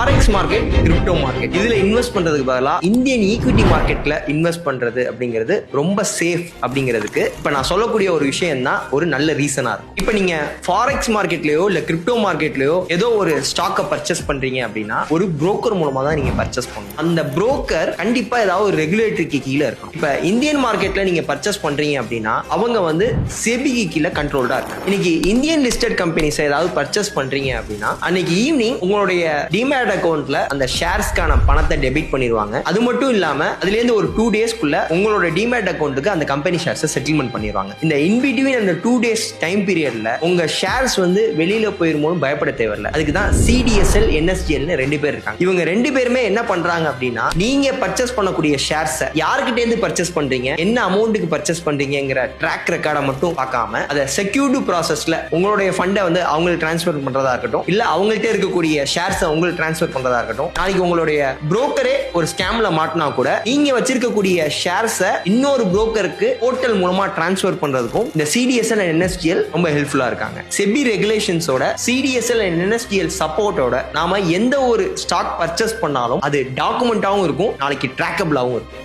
Forex market, crypto market இதுல invest பண்றதுக்கு பதிலா இந்தியன் ஈக்விட்டி மார்க்கெட்ல இன்வெஸ்ட் பண்றது அப்படிங்கிறது ரொம்ப சேஃப் அப்படிங்கிறதுக்கு இப்ப நான் சொல்லக்கூடிய ஒரு விஷயம் தான் ஒரு நல்ல ரீசனா இருக்கும். இப்ப நீங்க ஃபாரெக்ஸ் மார்க்கெட்லயோ இல்ல கிரிப்டோ மார்க்கெட்லயோ ஏதோ ஒரு ஸ்டாக்கை பர்ச்சேஸ் பண்றீங்க அப்படின்னா ஒரு புரோக்கர் மூலமா தான் நீங்க பர்ச்சேஸ் பண்ணணும். அந்த புரோக்கர் கண்டிப்பா ஏதாவது ஒரு ரெகுலேட்டரிக்கு கீழே இருக்கும். இப்ப இந்தியன் மார்க்கெட்ல நீங்க பர்ச்சேஸ் பண்றீங்க அப்படின்னா அவங்க வந்து செபிக்கு கீழே கண்ட்ரோல்டா இருக்காங்க. இன்னைக்கு இந்தியன் லிஸ்டட் கம்பெனிஸ் ஏதாவது பர்ச்சேஸ் பண்றீங்க அப்படின்னா அன்னைக்கு ஈவினிங் உங்களுடைய டிமேட் அக்கவுண்ட்ல அந்த ஷேர்ஸ்க்கான பணத்தை டெபிட் பண்ணிடுவாங்க. அது மட்டும் இல்லாம அதுல இருந்து ஒரு 2 டேஸ்க்குள்ள உங்களோட டிமேட் அக்கவுண்ட்டுக்கு அந்த கம்பெனி ஷேர்ஸ் செட்டில்மெண்ட் பண்ணிடுவாங்க. இந்த இன்பிட்வீன் அந்த 2 டேஸ் டைம் பீரியட்ல உங்க ஷேர்ஸ் வந்து வெளியில போயிருமோன்னு பயப்பட தேவையில்லை. அதுக்கு தான் CDSL NSDL 2 பேர் இருக்காங்க. இவங்க 2 பேருமே என்ன பண்றாங்க அப்படின்னா நீங்க பர்ச்சேஸ் பண்ணக்கூடிய ஷேர்ஸ் யார்கிட்ட இருந்து பர்ச்சேஸ் பண்றீங்க, என்ன அமௌண்ட்டுக்கு பர்ச்சேஸ் பண்றீங்கிற ட்ராக் ரெக்கார்டை மட்டும் பார்க்காம அதை செக்யூர்டு ப்ராசஸ்ல உங்களுடைய ஃபண்டை வந்து அவங்களுக்கு டிரான்ஸ்ஃபர் பண்றதா இருக்கட்டும், இல்ல அவங்கள்ட்ட இருக்கக்கூடிய ஷேர்ஸ் உங்களுக்கு டிரான்ஸ்ஃபர் பண்றதா இருக்கட்டும், நாளைக்கு உங்களுடைய புரோக்கரே ஒரு ஸ்கேம்ல மாட்டினா கூட நீங்க வச்சிருக்கக்கூடிய ஷேர்ஸை இன்னொரு புரோக்கருக்கு போர்ட்டல் மூலமா டிரான்ஸ்ஃபர் பண்றதுக்கும் இந்த CDSL and NSDL ரொம்ப ஹெல்ப்ஃபுல்லா இருக்காங்க. செபி ரெகுலேஷன்ஸோட CDSL and NSDL சப்போர்ட்டோட நாம எந்த ஒரு ஸ்டாக் பர்ச்சேஸ் பண்ணாலும் அது டாக்குமெண்டாவும் இருக்கும், நாளைக்கு ட்ராக்கபிளாவும் இருக்கும்.